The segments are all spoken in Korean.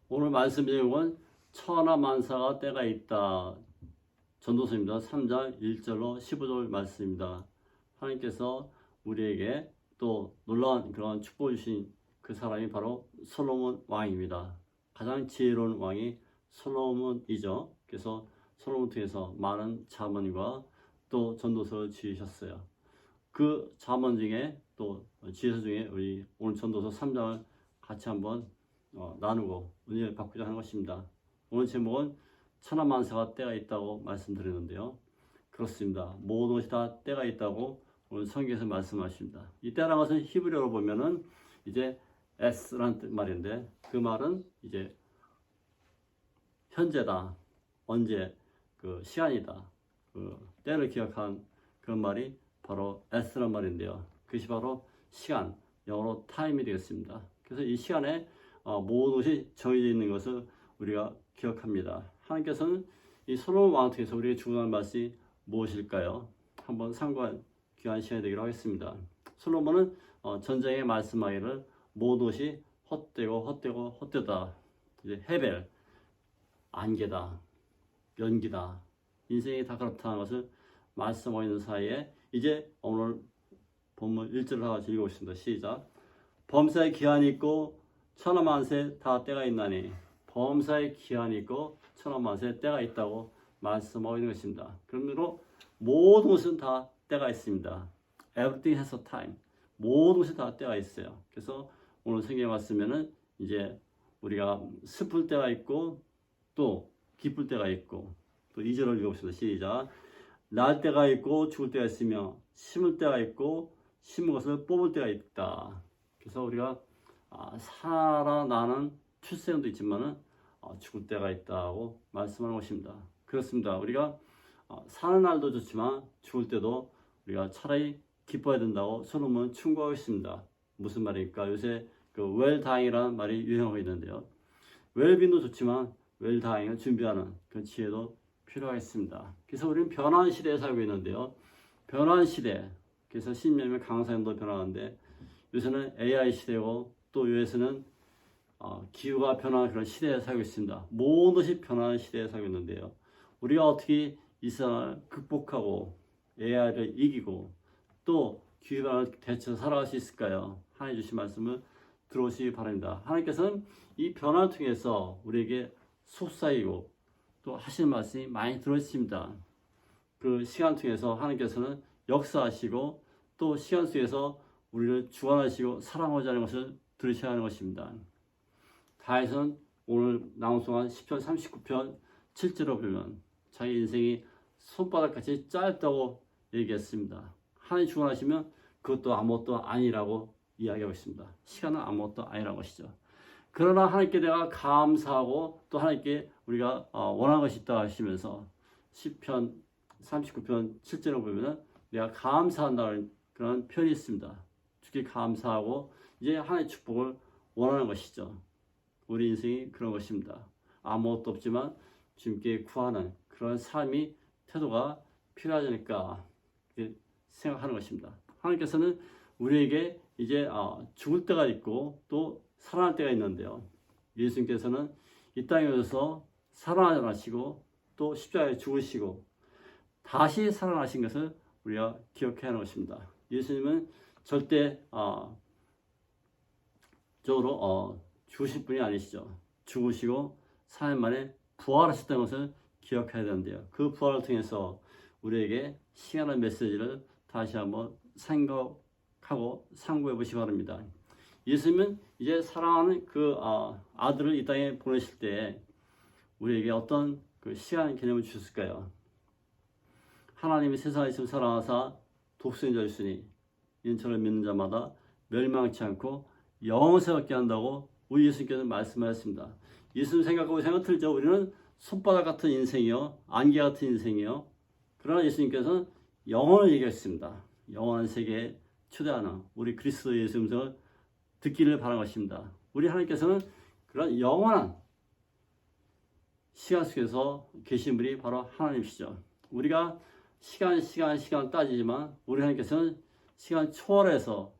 오늘 말씀 제목은 천하만사가 때가 있다. 전도서입니다. 3장 1절로 15절 말씀입니다. 하나님께서 우리에게 또 놀라운 그런 축복을 주신 그 사람이 바로 솔로몬 왕입니다. 가장 지혜로운 왕이 솔로몬이죠. 그래서 솔로몬 통해서 많은 잠언과 또 전도서를 지으셨어요. 그 잠언 중에 또 지혜서 중에 우리 오늘 전도서 3장을 같이 한번 나누고 은혜를 받고자 하는 것입니다. 오늘 제목은 천하만사가 때가 있다고 말씀드리는데요. 그렇습니다. 모든 것이 다 때가 있다고 오늘 성경에서 말씀하십니다. 이 때라는 것은 히브리어로 보면은 이제 S라는 말인데 그 말은 이제 현재다, 언제, 그 시간이다, 그 때를 기억한 그런 말이 바로 S란 말인데요. 그것이 바로 시간, 영어로 타임이 되겠습니다. 그래서 이 시간에 모든 것이 정해져 있는 것을 우리가 기억합니다. 하나님께서는 이 솔로몬 왕 통해서 우리에게 주고하는 말씀이 무엇일까요? 한번 상고한 귀한 시간이 되기로 하겠습니다. 솔로몬은 전쟁에 말씀하기를 모든 것이 헛되다. 이제 헤벨, 안개다, 연기다, 인생이 다 그렇다는 것을 말씀하고 있는 사이에 이제 오늘 본문 1절을 하나 읽어보겠습니다. 시작. 범사에 기한이 있고 천하만사에 다 때가 있나니. 범사에 기한이 있고 천하만사에 때가 있다고 말씀하고 있는 것입니다. 그러므로 모든 것은 다 때가 있습니다. Everything has a time. 모든 것이 다 때가 있어요. 그래서 오늘 성경에 왔으면은 이제 우리가 슬플 때가 있고 또 기쁠 때가 있고 또 2절을 읽어봅시다. 시작. 날 때가 있고 죽을 때가 있으며 심을 때가 있고 심은 것을 뽑을 때가 있다. 그래서 우리가 살아나는 출생도 있지만은 죽을 때가 있다고 말씀하는 것입니다. 그렇습니다. 우리가 사는 날도 좋지만 죽을 때도 우리가 차라리 기뻐야 된다고 솔로몬은 충고하고 있습니다. 무슨 말입니까? 요새 그 웰다잉이라는 말이 유행하고 있는데요. 웰빙도 좋지만 웰다잉을 준비하는 그 지혜도 필요하겠습니다. 그래서 우리는 변화한 시대에 살고 있는데요. 변화한 시대, 그래서 신념의 강사님도 변화하는데 요새는 AI 시대고 또 요새는 기후가 변화하는 그런 시대에 살고 있습니다. 모든 것이 변화하는 시대에 살고 있는데요. 우리가 어떻게 이 세상을 극복하고 AI를 이기고 또 기후변화를 대처해서 살아갈 수 있을까요? 하나님 주신 말씀을 들어오시기 바랍니다. 하나님께서는 이 변화를 통해서 우리에게 속삭이고 또 하시는 말씀이 많이 들어있습니다. 그 시간 통해서 하나님께서는 역사하시고 또 시간 속에서 우리를 주관하시고 사랑하고자 하는 것을 들으셔야 하는 것입니다. 다윗은 오늘 낭송한 시편 39편 7절을 보면 자기 인생이 손바닥같이 짧다고 얘기했습니다. 하나님 주관하시면 그것도 아무것도 아니라고 이야기하고 있습니다. 시간은 아무것도 아니라는 것이죠. 그러나 하나님께 내가 감사하고 또 하나님께 우리가 원하는 것이 있다 하시면서 시편 39편 7절을 보면 내가 감사한다는 그런 표현이 있습니다. 주께 감사하고 이제 하나님의 축복을 원하는 것이죠. 우리 인생이 그런 것입니다. 아무것도 없지만 주님께 구하는 그런 삶이 태도가 필요하지 않을까 생각하는 것입니다. 하나님께서는 우리에게 이제 죽을 때가 있고 또 살아날 때가 있는데요. 예수님께서는 이 땅에 오셔서 살아나시고 또 십자가에 죽으시고 다시 살아나신 것을 우리가 기억해야 하는 것입니다. 예수님은 절대 적으로 죽으실 분이 아니시죠. 죽으시고 3일 만에 부활하셨다는 것을 기억해야 되는데요. 그 부활을 통해서 우리에게 시간의 메시지를 다시 한번 생각하고 상고해 보시기 바랍니다. 예수님은 이제 사랑하는 그 아들을 이 땅에 보내실 때 우리에게 어떤 그 시간 개념을 주셨을까요? 하나님이 세상에 있으면 사랑하사 독생자 주시니 이는 저를 믿는 자마다 멸망치 않고 영생을 얻게 한다고 우리 예수님께서 말씀하셨습니다. 예수님 생각하고 생각 틀죠. 우리는 손바닥 같은 인생이요, 안개 같은 인생이요. 그러나 예수님께서는 영혼을 얘기했습니다. 영원한 세계에 초대하는 우리 그리스도 예수 음성을 듣기를 바라는 것입니다. 우리 하나님께서는 그런 영원한 시간 속에서 계신 분이 바로 하나님이시죠. 우리가 시간 따지지만 우리 하나님께서는 시간 초월해서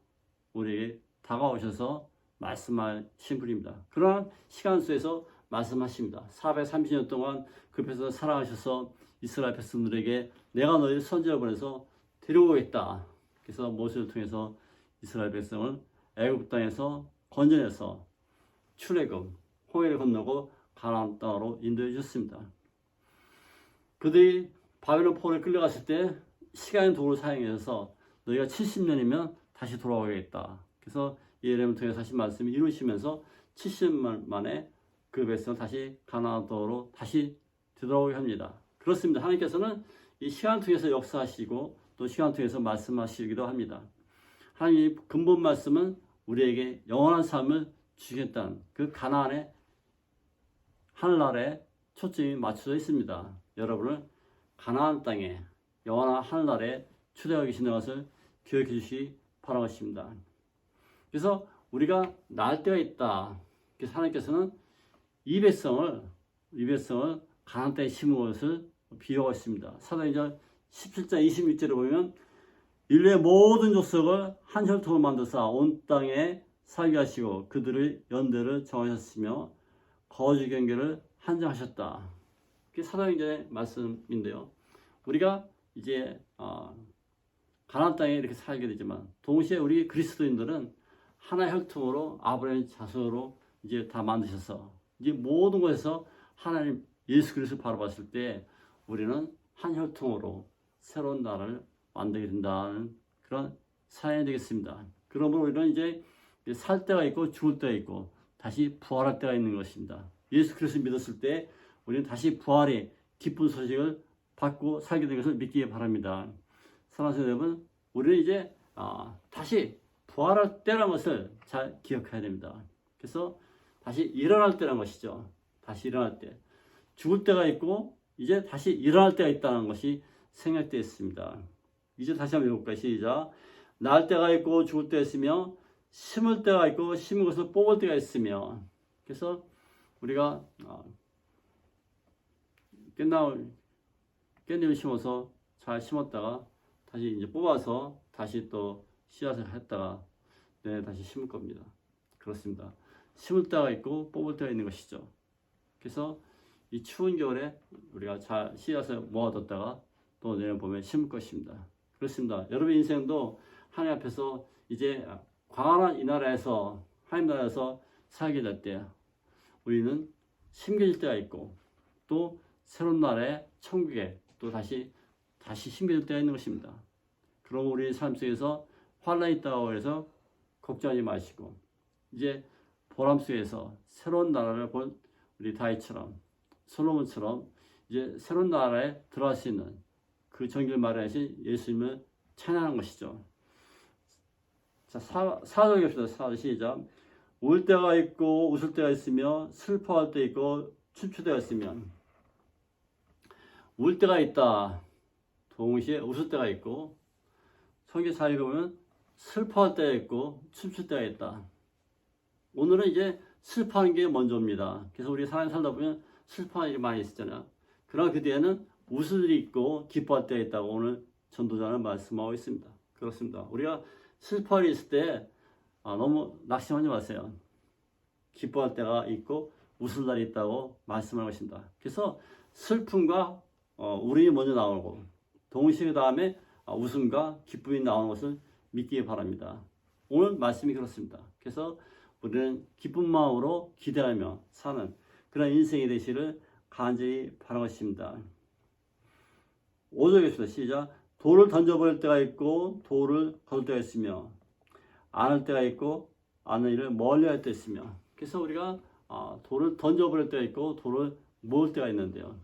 우리에게 다가오셔서 말씀하신 분입니다. 그러나 시간 속에서 말씀하십니다. 430년 동안 그 백성을 사랑하셔서 이스라엘 백성들에게 내가 너희를 선지자를 보내서 데려오겠다. 그래서 모세를 통해서 이스라엘 백성을 애굽 땅에서 건져내서 출애굽, 홍해를 건너고 가나안 땅으로 인도해 주셨습니다. 그들이 바벨론 포로에 끌려갔을 때 시간의 도구를 사용해서 너희가 70년이면 다시 돌아오겠다. 그래서 예레미야를 통해서 하신 말씀이 이루시면서 70년 만에 그 백성을 다시 가나안 땅으로 다시 되돌아오게 합니다. 그렇습니다. 하나님께서는 이 시간 통해서 역사하시고 또 시간 통해서 말씀하시기도 합니다. 하나님의 근본 말씀은 우리에게 영원한 삶을 주시겠다는 그 가나안의 하늘나라에 초점이 맞춰져 있습니다. 여러분을 가나안 땅에 영원한 하늘나라에 초대하고 계시는 것을 기억해 주시기 바라겠습니다. 그래서 우리가 날 때가 있다. 그래서 하나님께서는 이 백성을 가나안 땅에 심은 것을 비유하고 있습니다. 사도행전 17장 26절에 보면 인류의 모든 족속을 한 혈통으로 만드사 온 땅에 살게 하시고 그들의 연대를 정하셨으며 거주 경계를 한정하셨다. 그게 사도행전의 말씀인데요. 우리가 이제 가나안 땅에 이렇게 살게 되지만 동시에 우리 그리스도인들은 하나의 혈통으로 아브라함의 자손으로 이제 다 만드셔서 이제 모든 것에서 하나님 예수 그리스도를 바라봤을 때 우리는 한 혈통으로 새로운 나라를 만들게 된다는 그런 사연이 되겠습니다. 그러므로 우리는 이제 살 때가 있고 죽을 때가 있고 다시 부활할 때가 있는 것입니다. 예수 그리스도를 믿었을 때 우리는 다시 부활의 기쁜 소식을 받고 살게 된 것을 믿기에 바랍니다. 사랑하는 여러분, 우리는 이제 다시 부활할 때라는 것을 잘 기억해야 됩니다. 그래서 다시 일어날 때라는 것이죠. 다시 일어날 때. 죽을 때가 있고 이제 다시 일어날 때가 있다는 것이 생략되어 있습니다. 이제 다시 한번 읽어볼까요? 시작. 날 때가 있고 죽을 때가 있으며 심을 때가 있고 심은 것을 뽑을 때가 있으며. 그래서 우리가 깻잎을 심어서 잘 심었다가 다시 이제 뽑아서 다시 또 씨앗을 했다가 내일 다시 심을 겁니다. 그렇습니다. 심을 때가 있고 뽑을 때가 있는 것이죠. 그래서 이 추운 겨울에 우리가 잘 씨앗을 모아뒀다가 또 내년 봄에 심을 것입니다. 그렇습니다. 여러분 인생도 하나님 앞에서 이제 광활한 이 나라에서 하나님 나라에서 살게 될 때 우리는 심겨질 때가 있고 또 새로운 나라의 천국에 또 다시 심겨질 때가 있는 것입니다. 그럼 우리 삶 속에서 환란이 있다고 해서 걱정하지 마시고 이제 보람 속에서 새로운 나라를 본 우리 다윗처럼 솔로몬처럼 이제 새로운 나라에 들어갈 수 있는 그 정길 마련하신 예수님을 찬양하는 것이죠. 자, 사절 겹시다. 사절 시작. 울 때가 있고 웃을 때가 있으며 슬퍼할 때 있고 춤출 때가 있으며 울 때가 있다. 동시에 웃을 때가 있고 성경 잘 읽으면 슬퍼할 때가 있고 춤출 때가 있다. 오늘은 이제 슬퍼하는 게 먼저입니다. 그래서 우리 사람 살다 보면 슬퍼하는 일이 많이 있었잖아요. 그러나 그 뒤에는 웃을 일이 있고 기뻐할 때가 있다고 오늘 전도자는 말씀하고 있습니다. 그렇습니다. 우리가 슬퍼할 일이 있을 때 너무 낙심하지 마세요. 기뻐할 때가 있고 웃을 날이 있다고 말씀하고 있습니다. 그래서 슬픔과 울음이 먼저 나오고 동시에 그 다음에 웃음과 기쁨이 나오는 것을 믿기 바랍니다. 오늘 말씀이 그렇습니다. 그래서 우리는 기쁜 마음으로 기대하며 사는 그런 인생이 되시를 간절히 바라겠습니다. 5절 겠습니다. 시작. 돌을 던져버릴 때가 있고 돌을 거둘 때가 있으며 안을 때가 있고 아는 일을 멀리 할 때 있으며. 그래서 우리가 돌을 던져버릴 때가 있고 돌을 모을 때가 있는데요.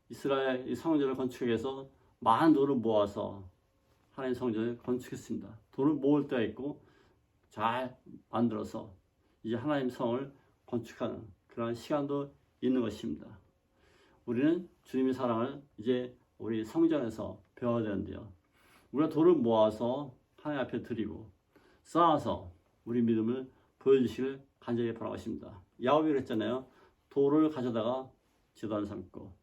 이스라엘 이 성전을 건축해서 많은 돌을 모아서 하나님 성전을 건축했습니다. 돌을 모을 때가 있고 잘 만들어서 이제 하나님 성을 건축하는 그런 시간도 있는 것입니다. 우리는 주님의 사랑을 이제 우리 성전에서 배워야 되는데요. 우리가 돌을 모아서 하나님 앞에 드리고 쌓아서 우리 믿음을 보여주시길 간절히 바라겠습니다. 야곱이 했잖아요. 돌을 가져다가 제단 삼고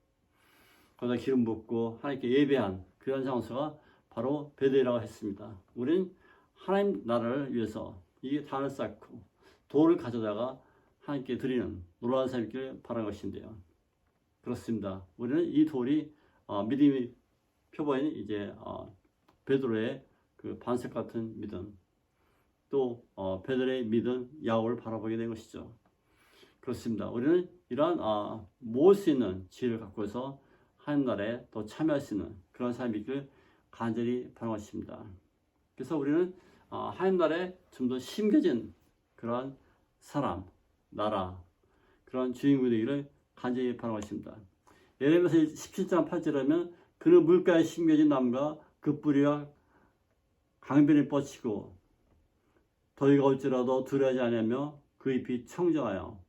거기다 기름 붓고 하나님께 예배한 그런 장소가 바로 베델이라고 했습니다. 우리는 하나님 나라를 위해서 이 단을 쌓고 돌을 가져다가 하나님께 드리는 놀라운 삶이 있기를 바라는 것인데요. 그렇습니다. 우리는 이 돌이 믿음이 표본인 이제 베드로의 그 반석 같은 믿음, 또 베드로의 믿음 야곱을 바라보게 된 것이죠. 그렇습니다. 우리는 이러한 모을 수 있는 지혜를 갖고서 하나님 나라에 더 참여할 수 있는 그런 삶이 있기를 간절히 바라는 것입니다. 그래서 우리는 하나님 나라에 좀 더 심겨진 그런 사람, 나라, 그런 주인공이 되기를 간절히 바라는 것입니다. 예레미야서 17장 8절에 하면 그는 물가에 심겨진 나무가 그 뿌리와 강변에 뻗치고 더위가 올지라도 두려워하지 아니하며 그 잎이 청정하여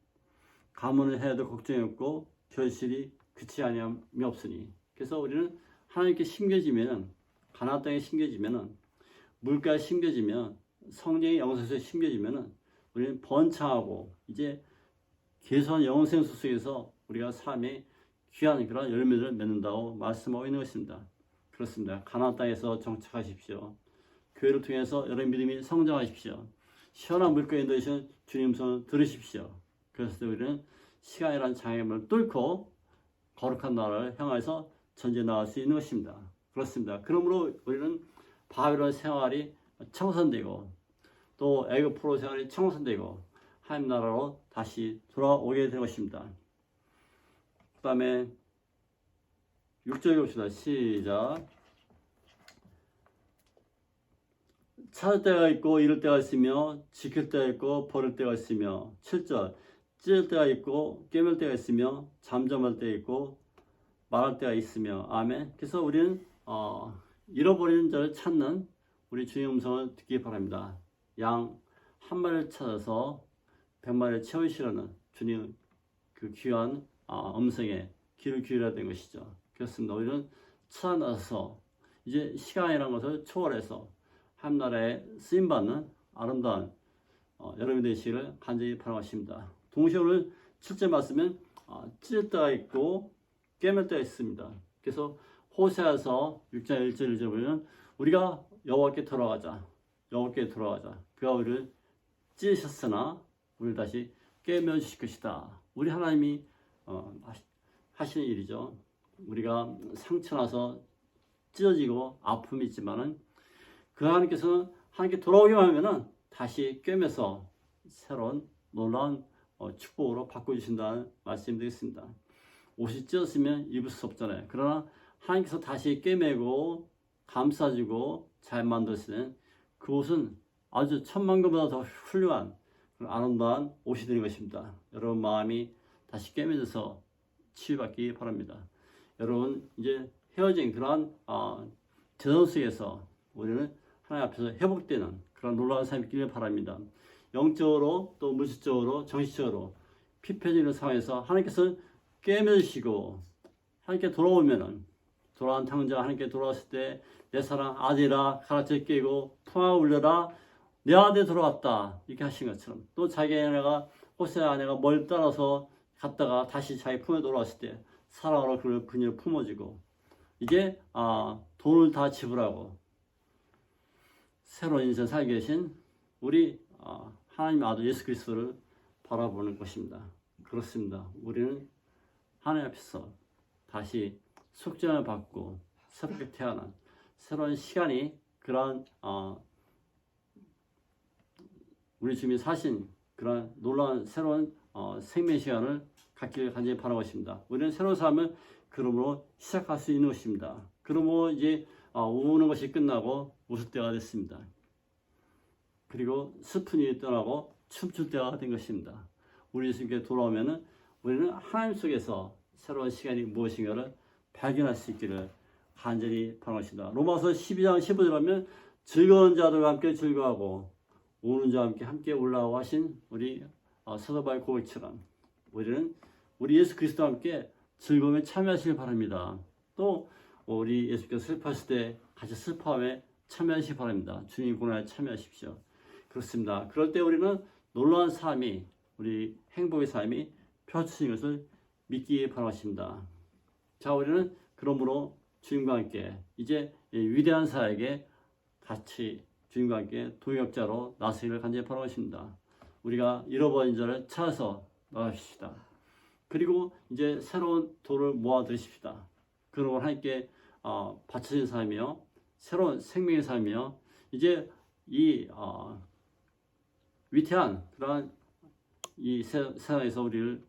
가뭄을 해도 걱정이 없고 결실이 그치 아니함이 없으니. 그래서 우리는 하나님께 심겨지면은, 가나안 땅에 심겨지면은, 물가에 심겨지면, 성령의 영성소에 심겨지면은 우리는 번창하고 이제 계속한 영생수 속에서 우리가 삶의 귀한 그런 열매를 맺는다고 말씀하고 있는 것입니다. 그렇습니다. 가나안 땅에서 정착하십시오. 교회를 통해서 여러분 믿음이 성장하십시오. 시원한 물가에 넣으신 주님 손을 들으십시오. 그래서 우리는 시간이라는 장애물을 뚫고 거룩한 나라를 향해서 전진해 나갈 수 있는 것입니다. 그렇습니다. 그러므로 우리는 바벨론 생활이 청산되고 또 애굽 포로 생활이 청산되고 하나님 나라로 다시 돌아오게 될 것입니다. 그 다음에 6절 봅시다. 시작. 찾을 때가 있고 잃을 때가 있으며 지킬 때가 있고 버릴 때가 있으며 7절 찢을 때가 있고 깨물 때가 있으며 잠잠할 때가 있고 말할 때가 있으며 아멘. 그래서 우리는 잃어버린 자를 찾는 우리 주의 음성을 듣기 바랍니다. 양 한 마리를 찾아서 100마리를 채우시라는 주님 그 귀한 음성에 귀를 기울여야 되는 것이죠. 그렇습니다. 우리는 찾아나서 이제 시간이라는 것을 초월해서 하나님 나라에 쓰임받는 아름다운 여러분이 되시기를 간절히 바라겠습니다. 동시에 오늘 7절 말씀은 찢을 때가 있고 깨물 때가 있습니다. 그래서 호세아서 6장 1절 1절 보면 우리가 여호와께 돌아가자. 여호와께 돌아가자. 그가 우리를 찢으셨으나 우리를 다시 깨며 주실 것이다. 우리 하나님이 하시는 일이죠. 우리가 상처나서 찢어지고 아픔이 있지만은 그 하나님께서는 하나님께 돌아오기만 하면은 다시 꿰매서 새로운 놀라운 축복으로 바꿔주신다는 말씀이 되겠습니다. 옷이 찢었으면 입을 수 없잖아요. 그러나 하나님께서 다시 꿰매고 감싸주고 잘 만드시는 그 옷은 아주 천만금보다 더 훌륭한 아름다운 옷이 되는 것입니다. 여러분 마음이 다시 꿰매져서 치유받기 바랍니다. 여러분 이제 헤어진 그러한 재정 속에서 우리는 하나님 앞에서 회복되는 그런 놀라운 삶이 있기를 바랍니다. 영적으로 또 물질적으로 정신적으로 피폐해지는 상황에서 하나님께서 깨매주시고 하나님께 돌아오면은 돌아온 탕자가 하나님께 돌아왔을 때 내 사랑 아들아 가라앉혀 깨고 풍하고 울려라 내 아들 돌아왔다 이렇게 하신 것처럼 또 자기 아내가 호세아 아내가 멀리 따라서 갔다가 다시 자기 품에 돌아왔을 때 사랑으로 그녀를 품어주고 이제 돈을 다 지불하고 새로운 인생 살게 계신 우리 하나님의 아들 예수 그리스도를 바라보는 것입니다. 그렇습니다. 우리는 하나님 앞에서 다시 속죄함을 받고 새롭게 태어난 새로운 시간이 그러한 우리 주님이 사신 그런 놀라운 새로운 생명 시간을 갖기를 간절히 바라고 있습니다. 우리는 새로운 삶을 그러므로 시작할 수 있는 것입니다. 그러므로 이제 우는 것이 끝나고 웃을 때가 됐습니다. 그리고 슬픈 일이 떠나고 춤출 때가 된 것입니다. 우리 예수님께 돌아오면은 우리는 하나님 속에서 새로운 시간이 무엇인가를 발견할 수 있기를 간절히 바라겠습니다. 로마서 12장 15절 하면 즐거운 자들과 함께 즐거워하고 우는 자와 함께 올라오고 하신 우리 사도 바울 고백처럼 우리는 우리 예수 그리스도와 함께 즐거움에 참여하시길 바랍니다. 또 우리 예수께서 슬퍼하실 때 같이 슬퍼함에 참여하시기 바랍니다. 주님 고난에 참여하십시오. 그렇습니다. 그럴 때 우리는 놀라운 삶이 우리 행복의 삶이 펼쳐지는 것을 믿기 바랍니다. 자, 우리는 그러므로 주님과 함께 이제 위대한 사역에 같이 주님과 함께 동역자로 나서기를 간절히 바라겠습니다. 우리가 잃어버린 자를 찾아서 나가십시다. 그리고 이제 새로운 돌을 모아 들으십시다. 그러고 하나님께 바쳐진 삶이요, 새로운 생명의 삶이요, 이제 이 위태한 그러한 이 세상에서 우리를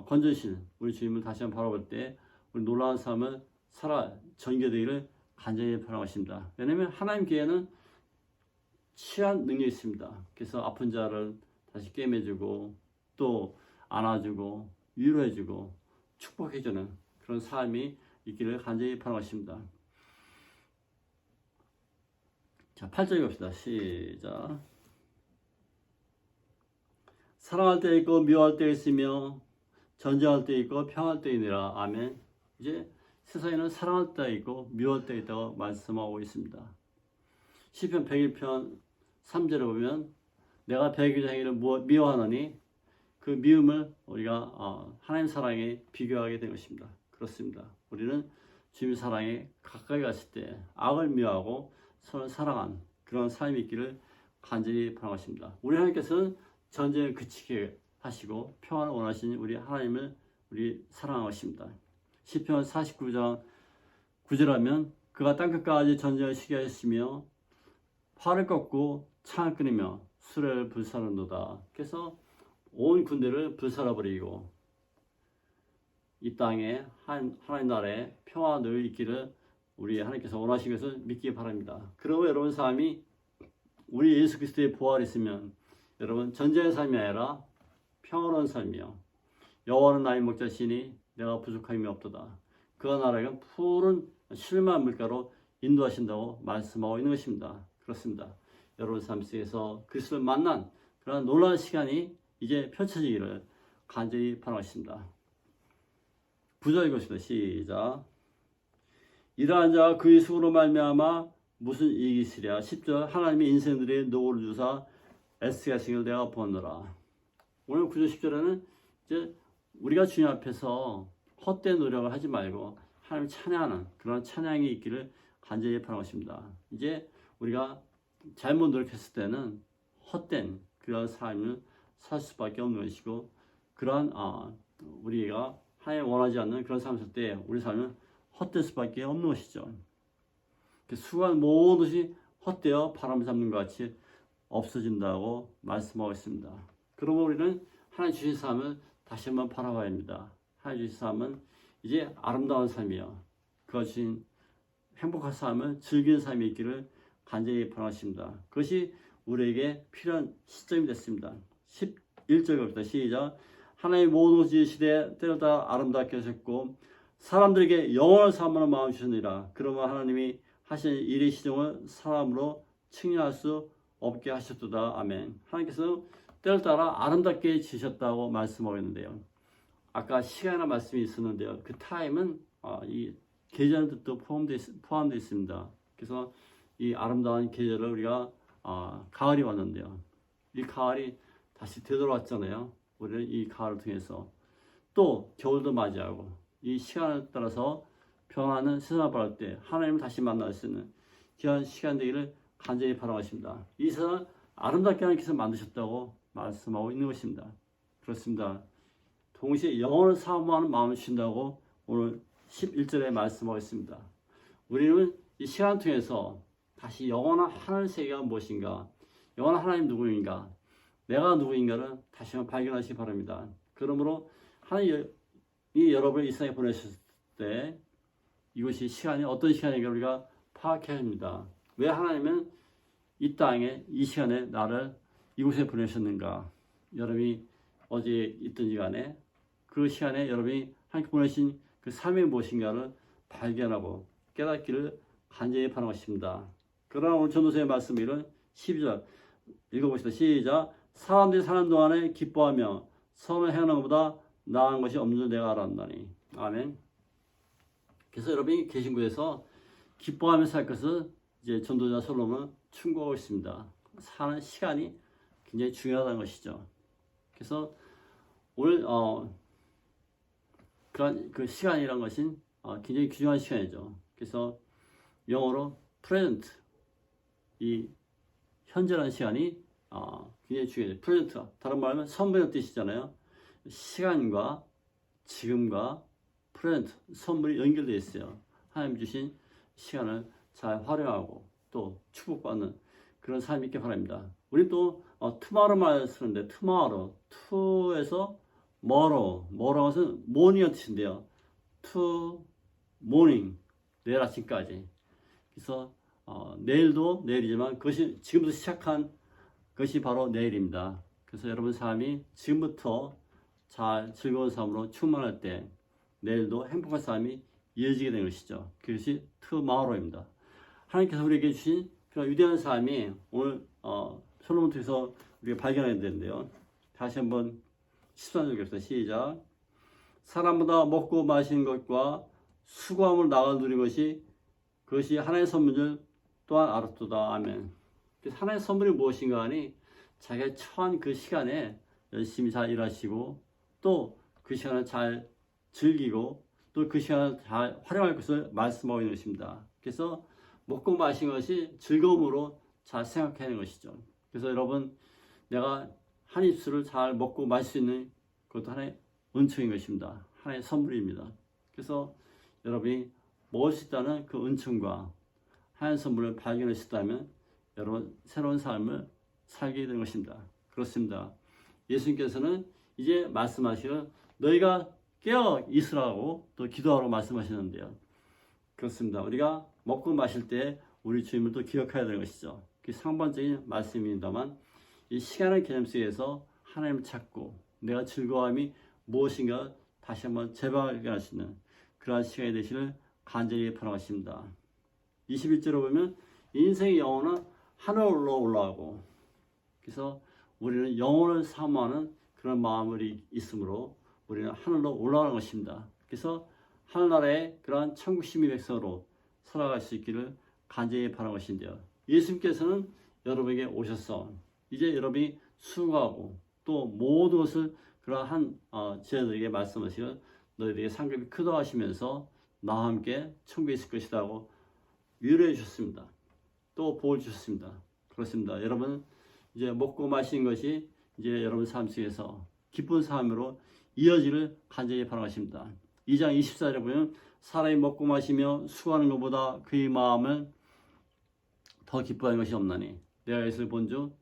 건져주신 우리 주님을 다시 한번 바라볼 때 우리 놀라운 삶을 살아 전개되기를 간절히 바라겠습니다. 왜냐하면 하나님께는 치유한 능력이 있습니다. 그래서 아픈 자를 다시 꿰매주고 또 안아주고 위로해주고 축복해주는 그런 삶이 있기를 간절히 바라겠습니다. 자, 8절 갑시다. 시작. 사랑할 때 있고 미워할 때 있으며 전쟁할 때 있고 평할 때 있느라. 아멘. 이제 세상에는 사랑할 때 있고 미워할 때 있다고 말씀하고 있습니다. 시편 101편 3절에 보면 내가 백의 행위를 미워하노니 그 미움을 우리가 하나님 사랑에 비교하게 된 것입니다. 그렇습니다. 우리는 주님 사랑에 가까이 갔을 때 악을 미워하고 서로 사랑한 그런 삶이 있기를 간절히 바라겠습니다. 우리 하나님께서는 전쟁을 그치게 하시고 평안을 원하시는 우리 하나님을 우리 사랑하십니다. 시편 49장 9절하면 그가 땅끝까지 전쟁을 시게 하시며 활을 꺾고 창을 끊으며 수레를 불사르노다. 그래서 온 군대를 불살아버리고 이 땅에 하나님 나라에 평화 늘 있기를 우리 하나님께서 원하시는 것을 믿기 바랍니다. 그러고 여러분 삶이 우리 예수 그리스도의 보혈이 있으면 여러분 전쟁의 삶이 아니라 평화로운 삶이요, 여호와는 나의 목자시니 내가 부족함이 없도다. 그가 나라가 푸른 실만 물가로 인도하신다고 말씀하고 있는 것입니다. 그렇습니다. 여러분 삶 속에서 그리스도를 만난 그런 놀라운 시간이 이제 펼쳐지기를 간절히 바라겠습니다. 9절 읽겠습니다. 시작. 이러한 자가 그의 수고로 말미암아 무슨 이익이 있으랴. 10절. 하나님이 인생들의 노고를 주사 애쓰게 하신 걸 내가 보노라. 오늘 9절 10절에는 이제 우리가 주님 앞에서 헛된 노력을 하지 말고 하나님 찬양하는 그런 찬양이 있기를 간절히 바라겠습니다. 이제 우리가 잘못 노력했을 때는 헛된 그런 삶을 살 수밖에 없는 것이고, 그러한 우리가 하나님 원하지 않는 그런 삶을 살 때 우리 삶은 헛될 수밖에 없는 것이죠. 수고한 모든 것이 헛되어 바람 잡는 것 같이 없어진다고 말씀하고 있습니다. 그러면 우리는 하나님 주신 삶을 다시 한번 바라봐야 합니다. 하나님 주신 삶은 이제 아름다운 삶이요, 그가 주신 행복한 삶을 즐기는 삶이 있기를 간절히 바라십니다. 그것이 우리에게 필요한 시점이 됐습니다. 11절 갑니다. 시작. 하나님 모든 지으시되 때를 다 아름답게 하셨고 사람들에게 영원을 사모하는 마음을 주셨느니라. 그러면 하나님이 하신 일의 시종을 사람으로 측량할 수 없게 하셨도다. 아멘. 하나님께서 때를 따라 아름답게 지으셨다고 말씀하고 있는데요, 아까 시간이나 말씀이 있었는데요, 그 타임은 이 계절의 뜻도 포함되어 있습니다. 그래서 이 아름다운 계절을 우리가 가을이 왔는데요, 이 가을이 다시 되돌아왔잖아요. 우리는 이 가을을 통해서 또 겨울도 맞이하고 이 시간에 따라서 변화하는 세상을 바랄 때 하나님을 다시 만날 수 있는 귀한 시간 되기를 간절히 바라겠습니다. 이 세상을 아름답게 하나님께서 만드셨다고 말씀하고 있는 것입니다. 그렇습니다. 동시에 영원을 사모하는 마음을 주신다고 오늘 11절에 말씀하고 있습니다. 우리는 이 시간 통해서 다시 영원한 하늘 세계가 무엇인가, 영원한 하나님 누구인가, 내가 누구인가를 다시 한번 발견하시기 바랍니다. 그러므로 하나님이 여러분을 이 세상에 보내셨을 때 이것이 시간이 어떤 시간인가 우리가 파악해야 합니다. 왜 하나님은 이 땅에 이 시간에 나를 이곳에 보내셨는가, 여러분이 어디에 있든지 간에 그 시간에 여러분이 하나님께 보내신 그 삶이 무엇인가를 발견하고 깨닫기를 간절히 바라겠습니다. 그러나 오늘 전도서의 말씀은 12절 읽어보시다. 시작. 사람들이 사는 동안에 기뻐하며 선을 행하는 것보다 나은 것이 없는 줄 내가 알았나니. 아멘. 그래서 여러분이 계신 곳에서 기뻐하며 살 것을 이제 전도자 솔로몬은 충고하고 있습니다. 사는 시간이 굉장히 중요하다는 것이죠. 그래서 오늘 그 시간이란 것은 굉장히 귀중한 시간이죠. 그래서 영어로 present, 이 현재라는 시간이 굉장히 중요해요. present, 다른 말하면 선배의 뜻이잖아요. 시간과 지금과 프레젠트 선물이 연결되어 있어요. 하나님 주신 시간을 잘 활용하고 또 축복받는 그런 삶이 있길 바랍니다. 우리 또 투마로 말 쓰는데 투마로 투에서 뭐로 것은 모닝의 뜻인데요. 투 모닝 내일 아침까지. 그래서 내일도 내일이지만 그것이 지금부터 시작한 것이 바로 내일입니다. 그래서 여러분 삶이 지금부터 잘 즐거운 삶으로 충만할 때 내일도 행복한 삶이 이어지게 되는 것이죠. 그것이 투마로입니다. 하나님께서 우리에게 주신 그런 위대한 삶이 오늘 솔로몬 통해서 우리가 발견해야 되는데요. 다시 한번 13절 읽겠습니다. 시작. 사람보다 먹고 마시는 것과 수고함을 나가 누리는 것이 그것이 하나의 선물을 또한 알았도다. 아멘. 그래서 하나의 선물이 무엇인가 하니 자기가 처한 그 시간에 열심히 잘 일하시고 또 그 시간을 잘 즐기고 또 그 시간을 잘 활용할 것을 말씀하고 있는 것입니다. 그래서 먹고 마시는 것이 즐거움으로 잘 생각해야 하는 것이죠. 그래서 여러분 내가 한 입술을 잘 먹고 마실 수 있는 그것도 하나의 은총인 것입니다. 하나의 선물입니다. 그래서 여러분이 먹을 수 있다는 그 은총과 하나의 선물을 발견하셨다면 여러분 새로운 삶을 살게 되는 것입니다. 그렇습니다. 예수님께서는 이제 말씀하시는 너희가 깨어 있으라고 또 기도하라고 말씀하시는데요. 그렇습니다. 우리가 먹고 마실 때 우리 주님을 또 기억해야 되는 것이죠. 그 상반적인 말씀입니다만 이 시간의 개념 속에서 하나님을 찾고 내가 즐거움이 무엇인가 다시 한번 재발견할 수 있는 그러한 시간이 되시를 간절히 바라겠습니다. 21절을 보면 인생의 영혼은 하늘로 올라가고 그래서 우리는 영혼을 사모하는 그런 마음이 있으므로 우리는 하늘로 올라가는 것입니다. 그래서 하늘나라의 그러한 천국 시민 백성으로 살아갈 수 있기를 간절히 바라는 것인데요. 예수님께서는 여러분에게 오셔서 이제 여러분이 수고하고 또 모든 것을 그러한 제자들에게 말씀하시고 너희들에게 상급이 크다 하시면서 나와 함께 천국에 있을 것이다 하고 위로해 주셨습니다. 또 복을 주셨습니다. 그렇습니다. 여러분 이제 먹고 마시는 것이 이제 여러분 삶 속에서 기쁜 삶으로 이어지를 간절히 바라십니다. 2장 24절에 보면 사람이 먹고 마시며 수고하는 것보다 그의 마음은 더 기뻐하는 것이 없나니 내가 예수를 본즉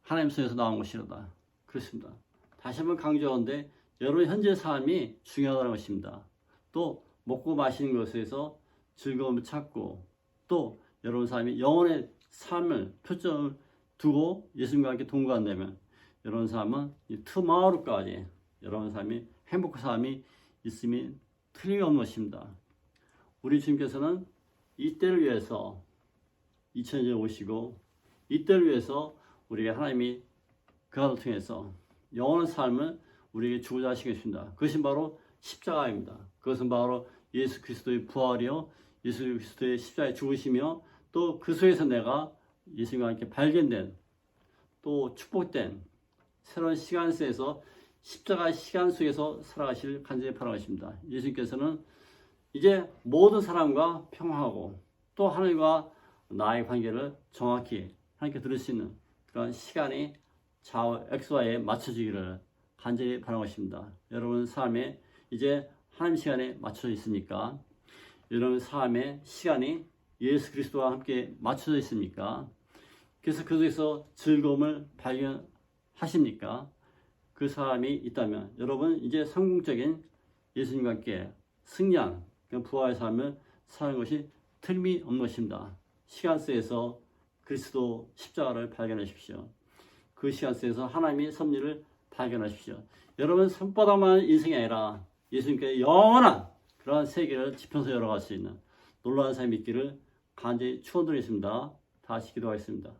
하나님 손에서 나온 것이로다. 그렇습니다. 다시 한번 강조하는데 여러분 현재 삶이 중요하다는 것입니다. 또 먹고 마시는 것에서 즐거움을 찾고 또 여러분 삶이 영혼의 삶을 표점을 두고 예수님과 함께 동거한다면 여러분 삶은 투마로까지 여러분 삶이 행복한 삶이 있음이 틀림없는 것입니다. 우리 주님께서는 이때를 위해서 2000년에 오시고 이때를 위해서 우리에게 하나님이 그 아들 통해서 영원한 삶을 우리에게 주고자 하시겠습니다. 그것이 바로 십자가입니다. 그것은 바로 예수 그리스도의 부활이요 예수 그리스도의 십자가의 죽으시며 또 그 속에서 내가 예수님과 함께 발견된 또 축복된 새로운 시간 속에서 십자가의 시간 속에서 살아가실 간절히 바라겠습니다. 예수님께서는 이제 모든 사람과 평화하고 또 하나님과 나의 관계를 정확히 하나님께 들을 수 있는 그런 시간이 좌우 X와에 맞춰지기를 간절히 바라는 것입니다. 여러분 삶에 이제 하나님 시간에 맞춰져 있으니까 여러분 삶의 시간이 예수 그리스도와 함께 맞춰져 있습니까? 그래서 그 속에서 즐거움을 발견하십니까? 그 사람이 있다면 여러분 이제 성공적인 예수님과 함께 승리한 부활의 삶을 사는 것이 틀림없는 것입니다. 시간 속에서 그리스도 십자가를 발견하십시오. 그 시간 속에서 하나님의 섭리를 발견하십시오. 여러분 손바닥만 인생이 아니라 예수님께 영원한 그러한 세계를 지평서 열어갈 수 있는 놀라운 삶이 있기를 간절히 축원드리겠습니다. 다시 기도하겠습니다.